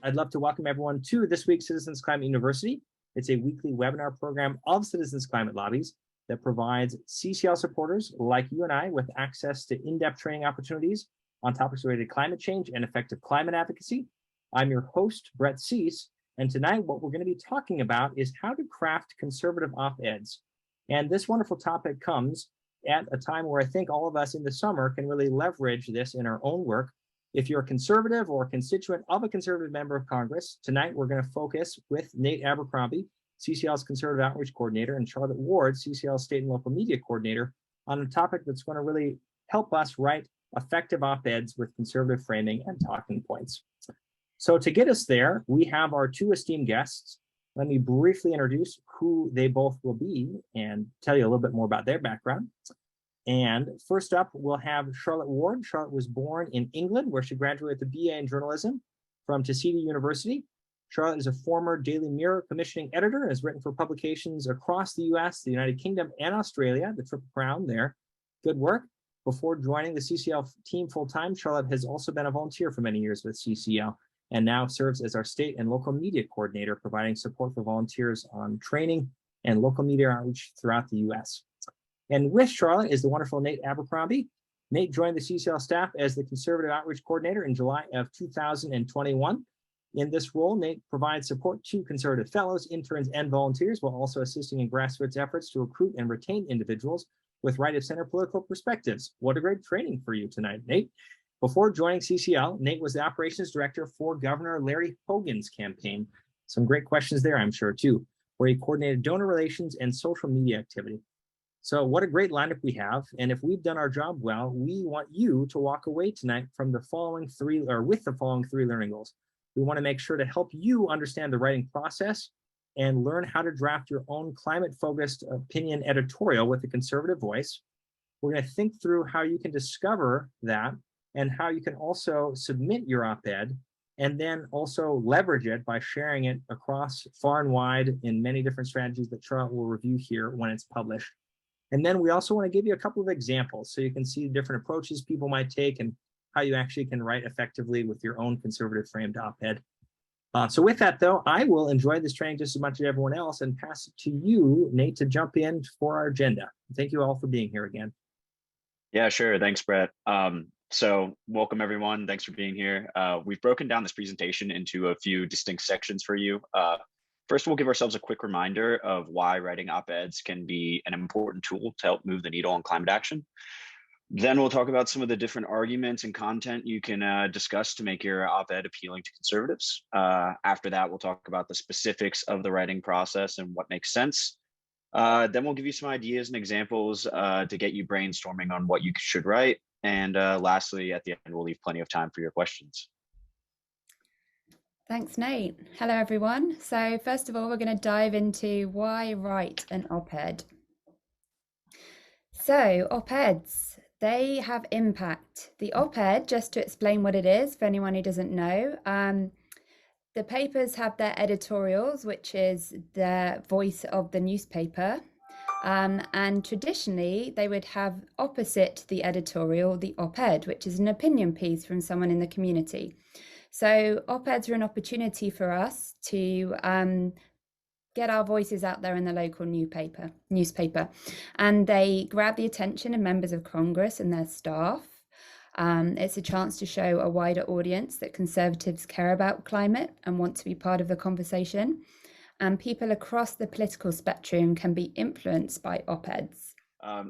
I'd love to welcome everyone to this week's Citizens Climate University. It's a weekly webinar program of Citizens Climate Lobbies that provides CCL supporters like you and I with access to in-depth training opportunities on topics related to climate change and effective climate advocacy. I'm your host, Brett Cease, and tonight what we're going to be talking about is how to craft conservative op-eds. And this wonderful topic comes at a time where I think all of us in the summer can really leverage this in our own work. If you're a conservative or a constituent of a conservative member of Congress, tonight we're going to focus with Nate Abercrombie, CCL's Conservative Outreach Coordinator, and Charlotte Ward, CCL's State and Local Media Coordinator, on a topic that's going to really help us write effective op-eds with conservative framing and talking points. So to get us there, we have our two esteemed guests. Let me briefly introduce who they both will be and tell you a little bit more about their background. And first up, we'll have Charlotte Ward. Charlotte was born in England, where she graduated with a BA in journalism from Tuskegee University. Charlotte is a former Daily Mirror commissioning editor and has written for publications across the US, the United Kingdom, and Australia, the Triple Crown there. Good work. Before joining the CCL team full-time, Charlotte has also been a volunteer for many years with CCL and now serves as our state and local media coordinator, providing support for volunteers on training and local media outreach throughout the US. And with Charlotte is the wonderful Nate Abercrombie. Nate joined the CCL staff as the Conservative Outreach Coordinator in July of 2021. In this role, Nate provides support to conservative fellows, interns, and volunteers, while also assisting in grassroots efforts to recruit and retain individuals with right-of-center political perspectives. What a great training for you tonight, Nate. Before joining CCL, Nate was the operations director for Governor Larry Hogan's campaign. Some great questions there, I'm sure, too, where he coordinated donor relations and social media activity. So what a great lineup we have. And if we've done our job well, we want you to walk away tonight from with the following three learning goals. We want to make sure to help you understand the writing process and learn how to draft your own climate-focused opinion editorial with a conservative voice. We're going to think through how you can discover that and how you can also submit your op-ed and then also leverage it by sharing it across far and wide in many different strategies that Charlotte will review here when it's published. And then we also want to give you a couple of examples so you can see different approaches people might take and how you actually can write effectively with your own conservative framed op-ed. So with that, though, I will enjoy this training just as much as everyone else and pass it to you, Nate, to jump in for our agenda. Thank you all for being here again. Yeah, sure. Thanks, Brett. So welcome, everyone. Thanks for being here. We've broken down this presentation into a few distinct sections for you. First, we'll give ourselves a quick reminder of why writing op-eds can be an important tool to help move the needle on climate action. Then we'll talk about some of the different arguments and content you can discuss to make your op-ed appealing to conservatives. After that, we'll talk about the specifics of the writing process and what makes sense. Then we'll give you some ideas and examples to get you brainstorming on what you should write. And lastly, at the end, we'll leave plenty of time for your questions. Thanks, Nate. Hello, everyone. So first of all, we're going to dive into why write an op-ed. So op-eds, they have impact. The op-ed, just to explain what it is for anyone who doesn't know, the papers have their editorials, which is the voice of the newspaper. And traditionally, they would have opposite the editorial, the op-ed, which is an opinion piece from someone in the community. So op-eds are an opportunity for us to get our voices out there in the local newspaper. And they grab the attention of members of Congress and their staff. It's a chance to show a wider audience that conservatives care about climate and want to be part of the conversation. And people across the political spectrum can be influenced by op-eds.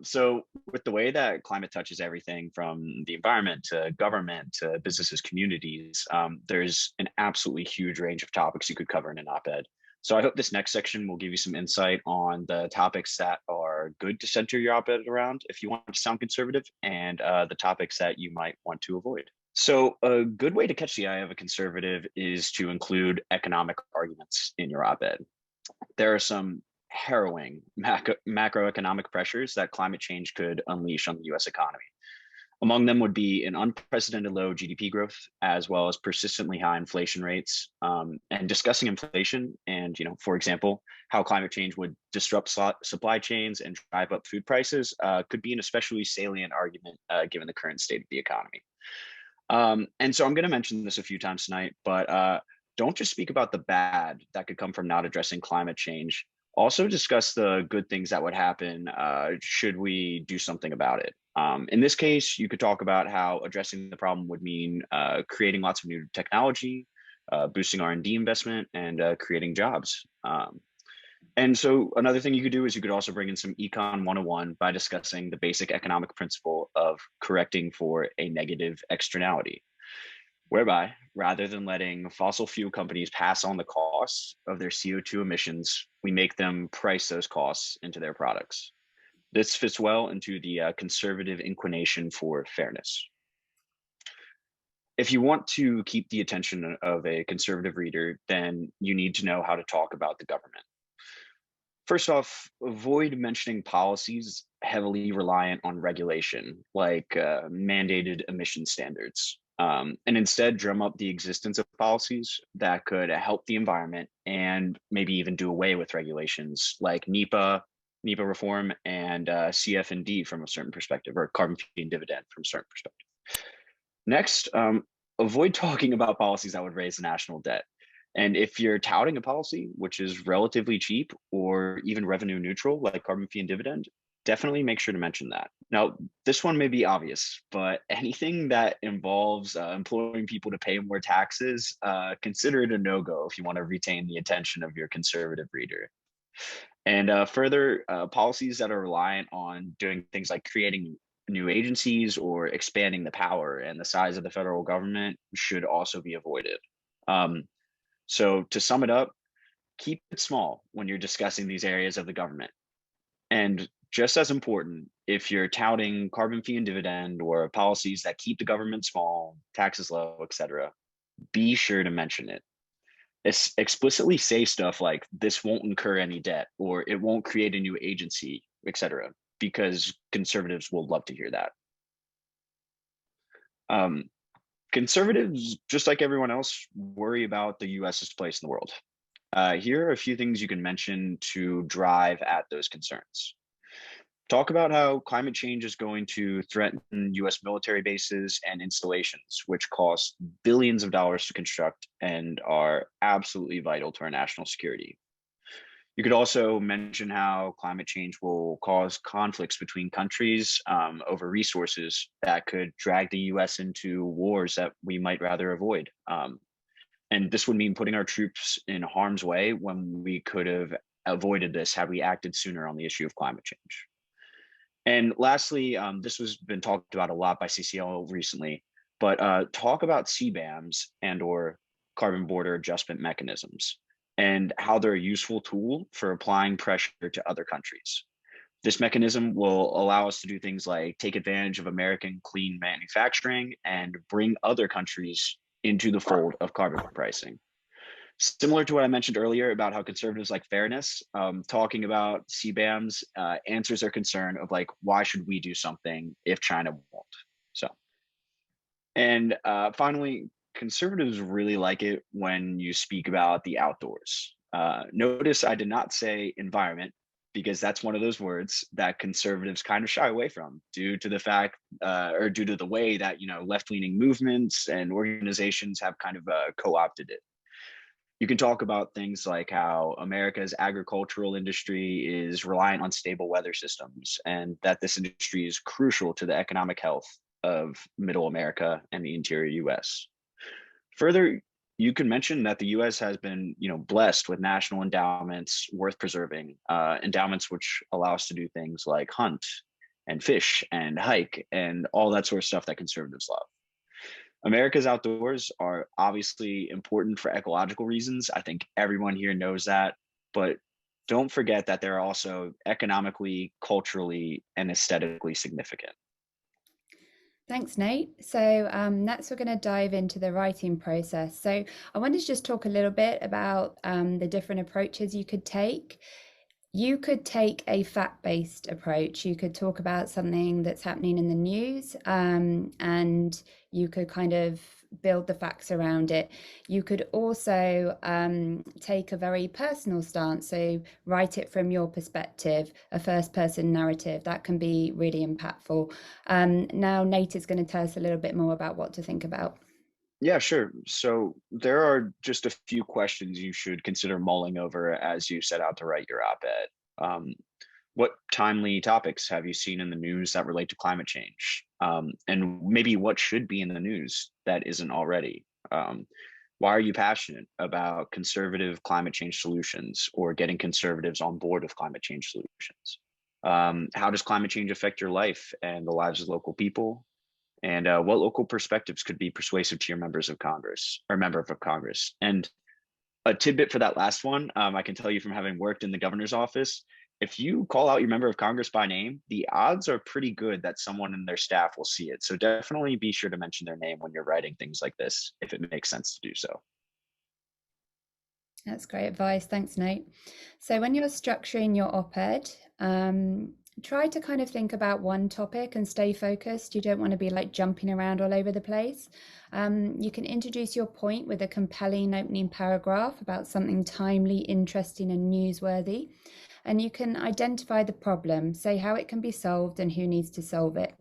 So with the way that climate touches everything from the environment to government to businesses, communities, there's an absolutely huge range of topics you could cover in an op-ed. So I hope this next section will give you some insight on the topics that are good to center your op-ed around if you want to sound conservative, and the topics that you might want to avoid. So a good way to catch the eye of a conservative is to include economic arguments in your op-ed. There are some harrowing macroeconomic pressures that climate change could unleash on the US economy. Among them would be an unprecedented low GDP growth, as well as persistently high inflation rates. And discussing inflation and, for example, how climate change would disrupt supply chains and drive up food prices could be an especially salient argument given the current state of the economy. And so I'm going to mention this a few times tonight, but don't just speak about the bad that could come from not addressing climate change. Also discuss the good things that would happen should we do something about it. In this case, you could talk about how addressing the problem would mean creating lots of new technology, boosting R&D investment, and creating jobs. And so another thing you could do is you could also bring in some Econ 101 by discussing the basic economic principle of correcting for a negative externality, whereby rather than letting fossil fuel companies pass on the costs of their CO2 emissions, we make them price those costs into their products. This fits well into the conservative inclination for fairness. If you want to keep the attention of a conservative reader, then you need to know how to talk about the government. First off, avoid mentioning policies heavily reliant on regulation, like mandated emission standards, and instead drum up the existence of policies that could help the environment and maybe even do away with regulations like NEPA reform, and CF&D from a certain perspective, or carbon fee and dividend from a certain perspective. Next, avoid talking about policies that would raise the national debt. And if you're touting a policy which is relatively cheap or even revenue neutral, like carbon fee and dividend, definitely make sure to mention that. Now, this one may be obvious, but anything that involves employing people to pay more taxes, consider it a no-go if you want to retain the attention of your conservative reader. And further, policies that are reliant on doing things like creating new agencies or expanding the power and the size of the federal government should also be avoided. So to sum it up, keep it small when you're discussing these areas of the government. And just as important, if you're touting carbon fee and dividend or policies that keep the government small, taxes low, etc., be sure to mention it. Explicitly say stuff like this won't incur any debt or it won't create a new agency, etc., because conservatives will love to hear that. Conservatives, just like everyone else, worry about the US's place in the world. Here are a few things you can mention to drive at those concerns. Talk about how climate change is going to threaten US military bases and installations, which cost billions of dollars to construct and are absolutely vital to our national security. You could also mention how climate change will cause conflicts between countries over resources that could drag the US into wars that we might rather avoid. And this would mean putting our troops in harm's way when we could have avoided this had we acted sooner on the issue of climate change. And lastly, this has been talked about a lot by CCL recently, but talk about CBAMs and or carbon border adjustment mechanisms and how they're a useful tool for applying pressure to other countries. This mechanism will allow us to do things like take advantage of American clean manufacturing and bring other countries into the fold of carbon pricing. Similar to what I mentioned earlier about how conservatives like fairness, talking about CBAMs answers their concern of like, why should we do something if China won't? So, and finally, conservatives really like it when you speak about the outdoors. Notice I did not say environment, because that's one of those words that conservatives kind of shy away from due to the fact or due to the way that, you know, left-leaning movements and organizations have kind of co-opted it. You can talk about things like how America's agricultural industry is reliant on stable weather systems and that this industry is crucial to the economic health of middle America and the interior US. Further, you can mention that the US has been, you know, blessed with national endowments worth preserving, endowments which allow us to do things like hunt and fish and hike and all that sort of stuff that conservatives love. America's outdoors are obviously important for ecological reasons. I think everyone here knows that, but don't forget that they're also economically, culturally, and aesthetically significant. Thanks, Nate. So next we're going to dive into the writing process. So I wanted to just talk a little bit about the different approaches you could take. You could take a fact-based approach. You could talk about something that's happening in the news, and you could kind of build the facts around it. You could also take a very personal stance, so write it from your perspective, a first-person narrative. That can be really impactful. Now Nate is going to tell us a little bit more about what to think about. Yeah, sure. So there are just a few questions you should consider mulling over as you set out to write your op-ed. What timely topics have you seen in the news that relate to climate change? And maybe what should be in the news that isn't already? Why are you passionate about conservative climate change solutions or getting conservatives on board with climate change solutions? How does climate change affect your life and the lives of local people? And what local perspectives could be persuasive to your members of Congress or member of Congress? And a tidbit for that last one, I can tell you from having worked in the governor's office, if you call out your member of Congress by name, the odds are pretty good that someone in their staff will see it. So definitely be sure to mention their name when you're writing things like this, if it makes sense to do so. That's great advice. Thanks, Nate. So when you're structuring your op-ed, try to kind of think about one topic and stay focused. You don't want to be like jumping around all over the place. You can introduce your point with a compelling opening paragraph about something timely, interesting, and newsworthy. And you can identify the problem, say how it can be solved and who needs to solve it,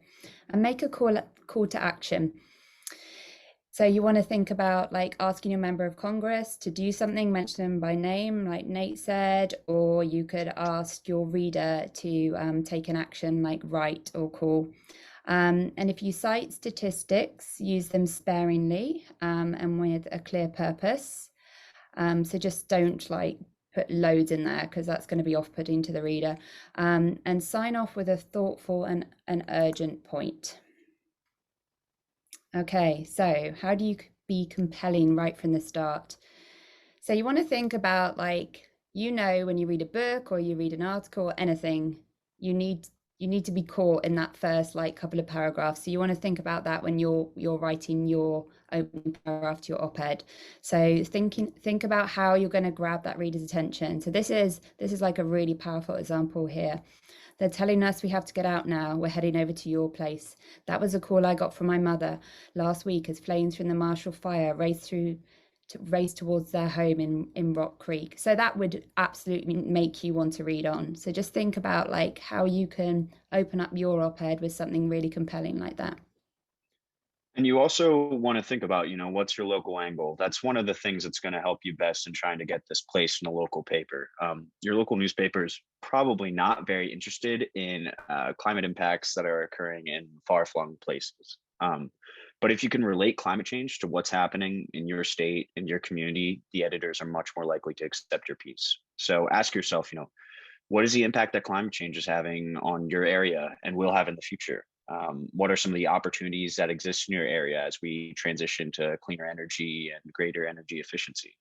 and make a call to action. So you want to think about like asking your member of Congress to do something, mention them by name, like Nate said, or you could ask your reader to take an action like write or call. And if you cite statistics, use them sparingly and with a clear purpose. So just don't like put loads in there because that's going to be off-putting to the reader. And sign off with a thoughtful and an urgent point. Okay, so how do you be compelling right from the start? So you want to think about like, when you read a book or you read an article or anything, you need to be caught in that first like couple of paragraphs. So you want to think about that when you're writing your opening paragraph to your op-ed. So think about how you're going to grab that reader's attention. So this is like a really powerful example here. They're telling us we have to get out now. We're heading over to your place. That was a call I got from my mother last week as flames from the Marshall Fire race towards their home in Rock Creek. So that would absolutely make you want to read on. So just think about like how you can open up your op-ed with something really compelling like that. And you also want to think about, what's your local angle? That's one of the things that's going to help you best in trying to get this placed in a local paper. Your local newspaper is probably not very interested in climate impacts that are occurring in far-flung places. But if you can relate climate change to what's happening in your state, in your community, the editors are much more likely to accept your piece. So ask yourself, what is the impact that climate change is having on your area and will have in the future? What are some of the opportunities that exist in your area as we transition to cleaner energy and greater energy efficiency?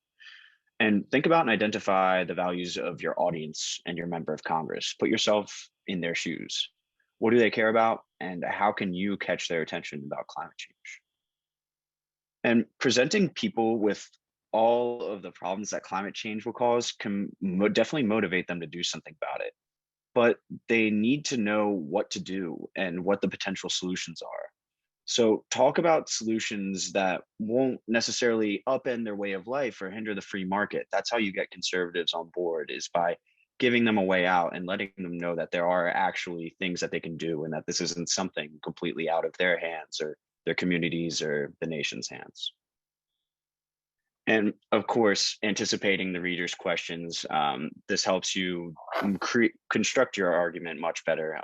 And think about and identify the values of your audience and your member of Congress. Put yourself in their shoes. What do they care about? And how can you catch their attention about climate change? And presenting people with all of the problems that climate change will cause can definitely motivate them to do something about it. But they need to know what to do and what the potential solutions are. So talk about solutions that won't necessarily upend their way of life or hinder the free market. That's how you get conservatives on board, is by giving them a way out and letting them know that there are actually things that they can do and that this isn't something completely out of their hands or their communities or the nation's hands. And of course, anticipating the reader's questions, this helps you construct your argument much better.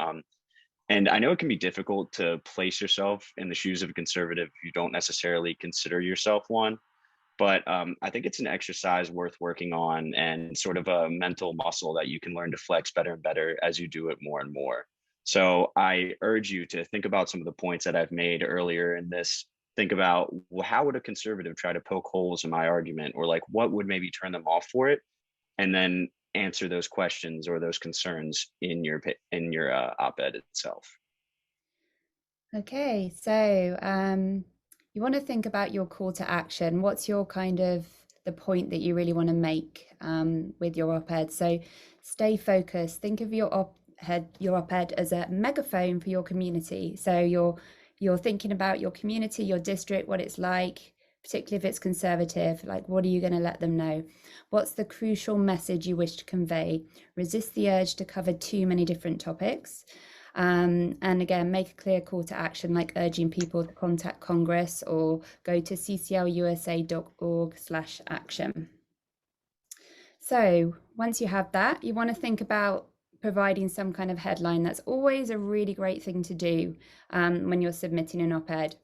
And I know it can be difficult to place yourself in the shoes of a conservative if you don't necessarily consider yourself one. But I think it's an exercise worth working on and sort of a mental muscle that you can learn to flex better and better as you do it more and more. So I urge you to think about some of the points that I've made earlier in this. Think about, well, how would a conservative try to poke holes in my argument, or like what would maybe turn them off for it, and then answer those questions or those concerns in your op-ed itself. Okay, so you want to think about your call to action. What's your kind of the point that you really want to make with your op-ed? So stay focused. Think of your op-ed as a megaphone for your community. So you're thinking about your community, your district, what it's like, particularly if it's conservative. Like, what are you going to let them know? What's the crucial message you wish to convey? Resist the urge to cover too many different topics. And again, make a clear call to action, like urging people to contact Congress or go to cclusa.org/action. So once you have that, you want to think about providing some kind of headline. That's always a really great thing to do when you're submitting an op-ed.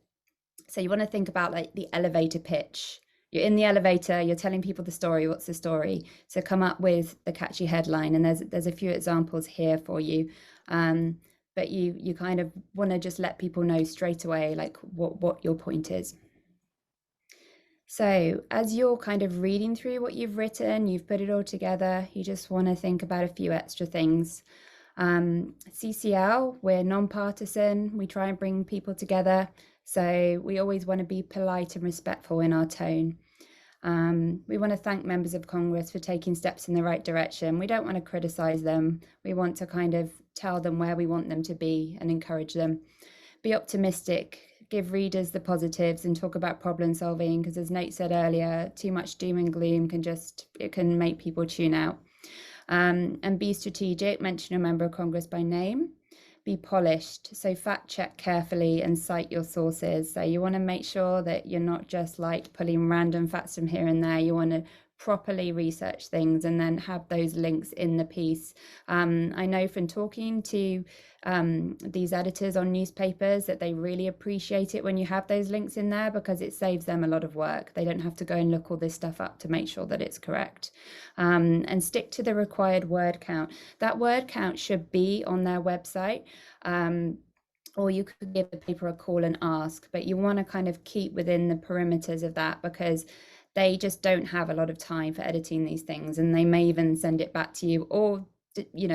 So you want to think about like the elevator pitch. You're in the elevator, you're telling people the story. What's the story? So come up with the catchy headline, and there's a few examples here for you. But you kind of want to just let people know straight away like what your point is. So as you're kind of reading through what you've written, you've put it all together, you just want to think about a few extra things. CCL, we're non-partisan, we try and bring people together. So we always want to be polite and respectful in our tone. We want to thank members of Congress for taking steps in the right direction. We don't want to criticize them. We want to kind of tell them where we want them to be and encourage them. Be optimistic, give readers the positives and talk about problem solving, because as Nate said earlier, too much doom and gloom can make people tune out. And be strategic, mention a member of Congress by name. Be polished, so fact check carefully and cite your sources. So you want to make sure that you're not just like pulling random facts from here and there. You want to properly research things and then have those links in the piece. I know from talking to these editors on newspapers that they really appreciate it when you have those links in there, because it saves them a lot of work. They don't have to go and look all this stuff up to make sure that it's correct. And stick to the required word count. That word count should be on their website. Or you could give the paper a call and ask, but you want to kind of keep within the perimeters of that, because they just don't have a lot of time for editing these things, and they may even send it back to you or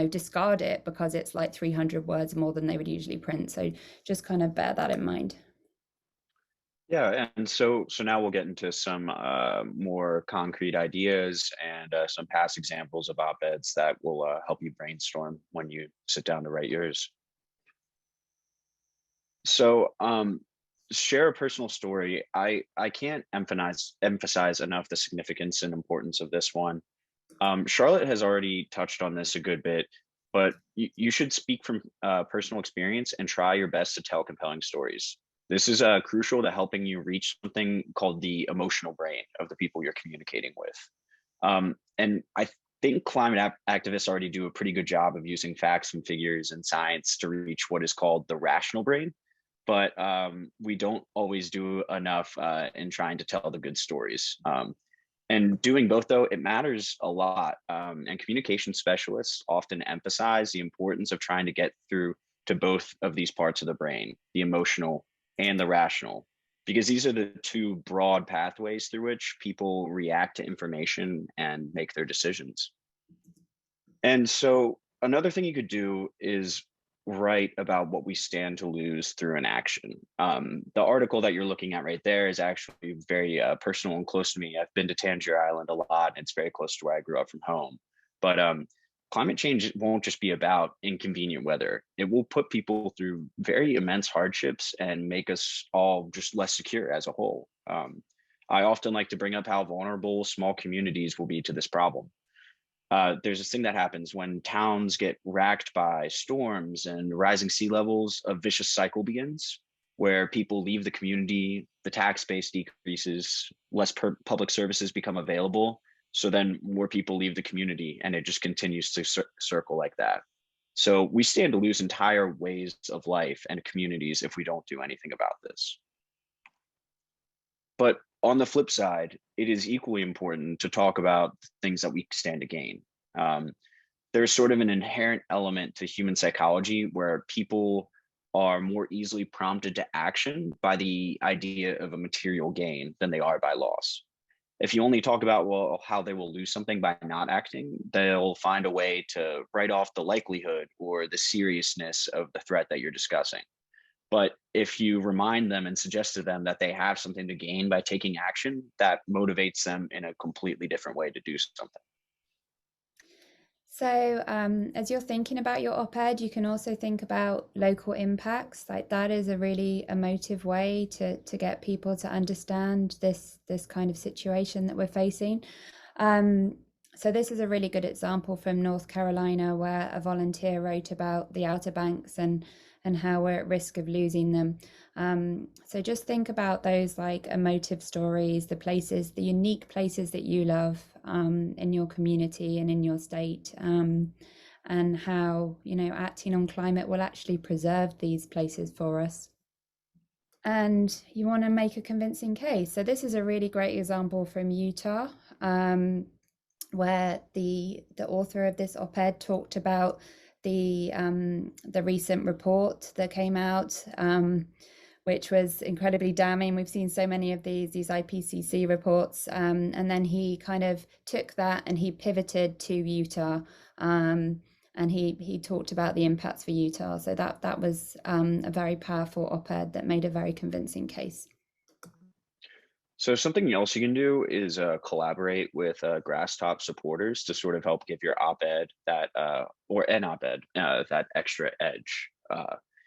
discard it because it's like 300 words more than they would usually print. So just kind of bear that in mind. Yeah, and so now we'll get into some more concrete ideas and some past examples of op-eds that will help you brainstorm when you sit down to write yours. So share a personal story. I can't emphasize enough the significance and importance of this one. Charlotte has already touched on this a good bit, but you should speak from personal experience and try your best to tell compelling stories. This is crucial to helping you reach something called the emotional brain of the people you're communicating with. And I think climate activists already do a pretty good job of using facts and figures and science to reach what is called the rational brain. But we don't always do enough in trying to tell the good stories. And doing both, though, it matters a lot. And communication specialists often emphasize the importance of trying to get through to both of these parts of the brain, the emotional and the rational, because these are the two broad pathways through which people react to information and make their decisions. And so another thing you could do is write about what we stand to lose through an action. The article that you're looking at right there is actually very personal and close to me. I've been to Tangier Island a lot, and it's very close to where I grew up from home. But climate change won't just be about inconvenient weather. It will put people through very immense hardships and make us all just less secure as a whole. I often like to bring up how vulnerable small communities will be to this problem. There's this thing that happens when towns get racked by storms and rising sea levels. A vicious cycle begins where people leave the community, the tax base decreases, less public services become available. So then more people leave the community, and it just continues to circle like that. So we stand to lose entire ways of life and communities if we don't do anything about this. But on the flip side, it is equally important to talk about things that we stand to gain. There's sort of an inherent element to human psychology where people are more easily prompted to action by the idea of a material gain than they are by loss. If you only talk about, well, how they will lose something by not acting, they'll find a way to write off the likelihood or the seriousness of the threat that you're discussing. But if you remind them and suggest to them that they have something to gain by taking action, that motivates them in a completely different way to do something. So as you're thinking about your op-ed, you can also think about local impacts. Like that is a really emotive way to get people to understand this kind of situation that we're facing. So this is a really good example from North Carolina, where a volunteer wrote about the Outer Banks and how we're at risk of losing them. So just think about those like emotive stories, the places, the unique places that you love in your community and in your state, and how, you know, acting on climate will actually preserve these places for us. And you want to make a convincing case. So this is a really great example from Utah, where the author of this op-ed talked about the recent report that came out, which was incredibly damning. We've seen so many of these IPCC reports, and then he kind of took that and he pivoted to Utah, and he talked about the impacts for Utah. So that was a very powerful op-ed that made a very convincing case. So something else you can do is collaborate with Grasstop supporters to sort of help give your op-ed that that extra edge.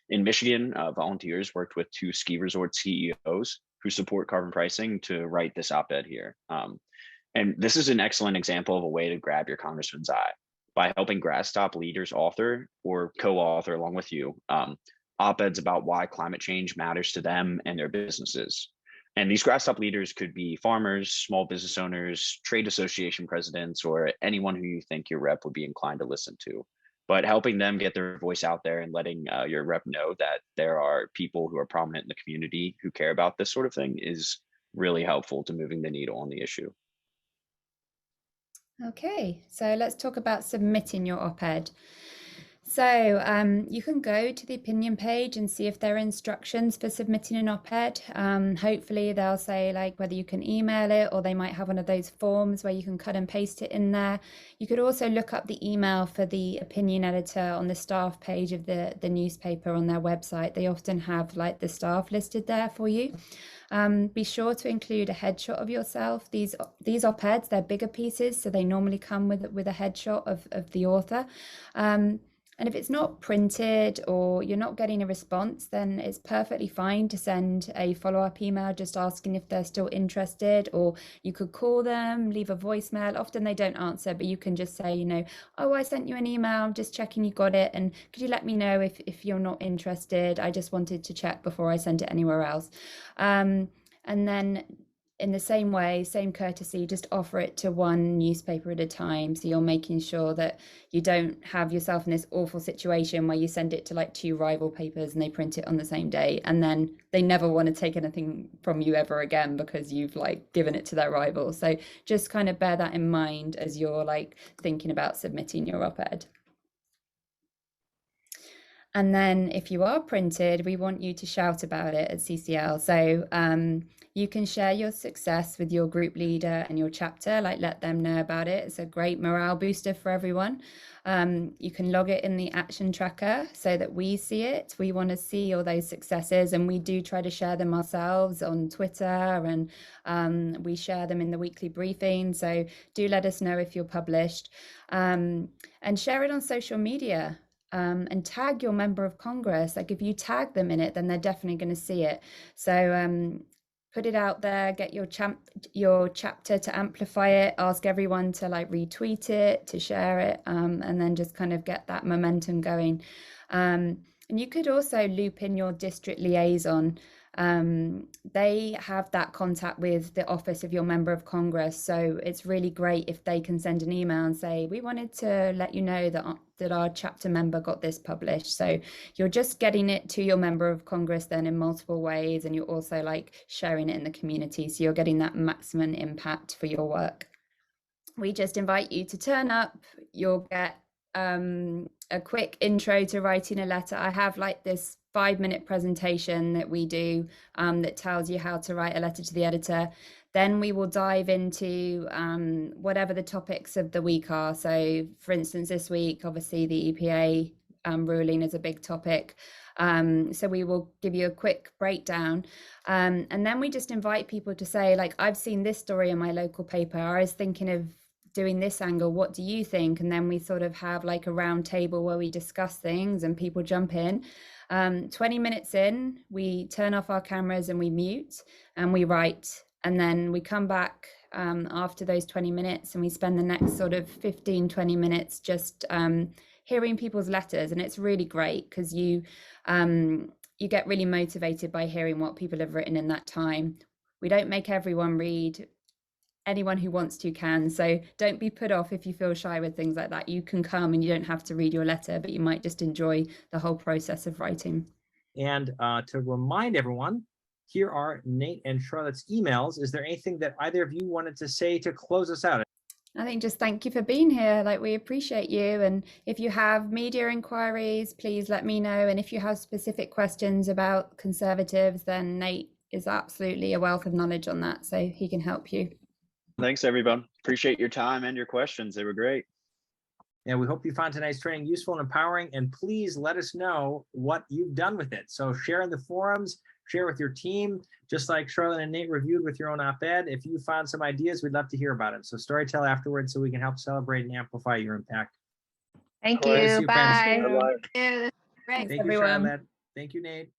In Michigan, volunteers worked with 2 ski resort CEOs who support carbon pricing to write this op-ed here. And this is an excellent example of a way to grab your congressman's eye by helping Grasstop leaders author or co-author along with you op-eds about why climate change matters to them and their businesses. And these Grasstop leaders could be farmers, small business owners, trade association presidents, or anyone who you think your rep would be inclined to listen to. But helping them get their voice out there and letting your rep know that there are people who are prominent in the community who care about this sort of thing is really helpful to moving the needle on the issue. Okay, so let's talk about submitting your op-ed. So you can go to the opinion page and see if there are instructions for submitting an op-ed. Hopefully they'll say like whether you can email it, or they might have one of those forms where you can cut and paste it in there. You could also look up the email for the opinion editor on the staff page of the newspaper on their website. They often have like the staff listed there for you. Be sure to include a headshot of yourself. These op-eds, they're bigger pieces, so they normally come with a headshot of the author. And if it's not printed or you're not getting a response, then it's perfectly fine to send a follow-up email just asking if they're still interested, or you could call them, leave a voicemail. Often they don't answer, but you can just say, you know, oh, I sent you an email, just checking you got it. And could you let me know if you're not interested? I just wanted to check before I sent it anywhere else. And then in the same way, same courtesy, just offer it to one newspaper at a time. So you're making sure that you don't have yourself in this awful situation where you send it to like 2 rival papers and they print it on the same day, and then they never want to take anything from you ever again because you've like given it to their rival. So just kind of bear that in mind as you're like thinking about submitting your op-ed. And then if you are printed, we want you to shout about it at CCL. So you can share your success with your group leader and your chapter, like let them know about it. It's a great morale booster for everyone. You can log it in the action tracker so that we see it. We want to see all those successes, and we do try to share them ourselves on Twitter, and we share them in the weekly briefing. So do let us know if you're published, and share it on social media. And tag your member of Congress. Like if you tag them in it, then they're definitely going to see it. So put it out there, get your chapter to amplify it, ask everyone to like retweet it, to share it, and then just kind of get that momentum going. And you could also loop in your district liaison. They have that contact with the office of your member of Congress, so it's really great if they can send an email and say, we wanted to let you know that our chapter member got this published. So you're just getting it to your member of Congress then in multiple ways, and you're also like sharing it in the community, so you're getting that maximum impact for your work. We just invite you to turn up. You'll get a quick intro to writing a letter. I have like this 5-minute presentation that we do that tells you how to write a letter to the editor. Then we will dive into whatever the topics of the week are. So for instance, this week, obviously the EPA ruling is a big topic. So we will give you a quick breakdown. And then we just invite people to say, like, I've seen this story in my local paper. I was thinking of doing this angle. What do you think? And then we sort of have like a round table where we discuss things and people jump in. 20 minutes in, we turn off our cameras and we mute and we write. And then we come back after those 20 minutes, and we spend the next sort of 15-20 minutes just hearing people's letters, and it's really great because you get really motivated by hearing what people have written in that time. We don't make everyone read. Anyone who wants to can, so don't be put off if you feel shy with things like that. You can come and you don't have to read your letter, but you might just enjoy the whole process of writing. And to remind everyone, here are Nate and Charlotte's emails. Is there anything that either of you wanted to say to close us out? I think just thank you for being here. Like, we appreciate you. And if you have media inquiries, please let me know. And if you have specific questions about conservatives, then Nate is absolutely a wealth of knowledge on that, so he can help you. Thanks, everyone. Appreciate your time and your questions. They were great. And we hope you found tonight's training useful and empowering. And please let us know what you've done with it. So share in the forums, share with your team, just like Charlotte and Nate reviewed with your own op-ed. If you found some ideas, we'd love to hear about it. So storytell afterwards so we can help celebrate and amplify your impact. Thank All right, see you. you, Bye. friends. Thanks, Thank you, everyone. Charlotte. Thank you, Nate.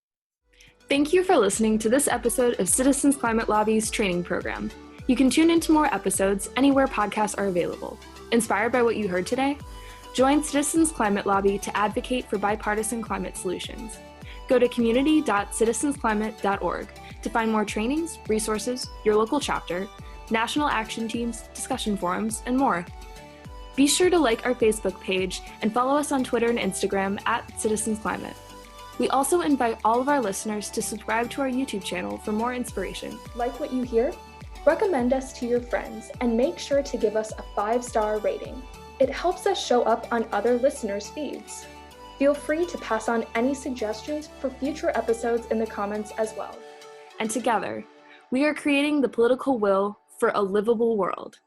Thank you for listening to this episode of Citizens Climate Lobby's training program. You can tune into more episodes anywhere podcasts are available. Inspired by what you heard today? Join Citizens Climate Lobby to advocate for bipartisan climate solutions. Go to community.citizensclimate.org to find more trainings, resources, your local chapter, national action teams, discussion forums, and more. Be sure to like our Facebook page and follow us on Twitter and Instagram @CitizensClimate. We also invite all of our listeners to subscribe to our YouTube channel for more inspiration. Like what you hear? Recommend us to your friends and make sure to give us a 5-star rating. It helps us show up on other listeners' feeds. Feel free to pass on any suggestions for future episodes in the comments as well. And together, we are creating the political will for a livable world.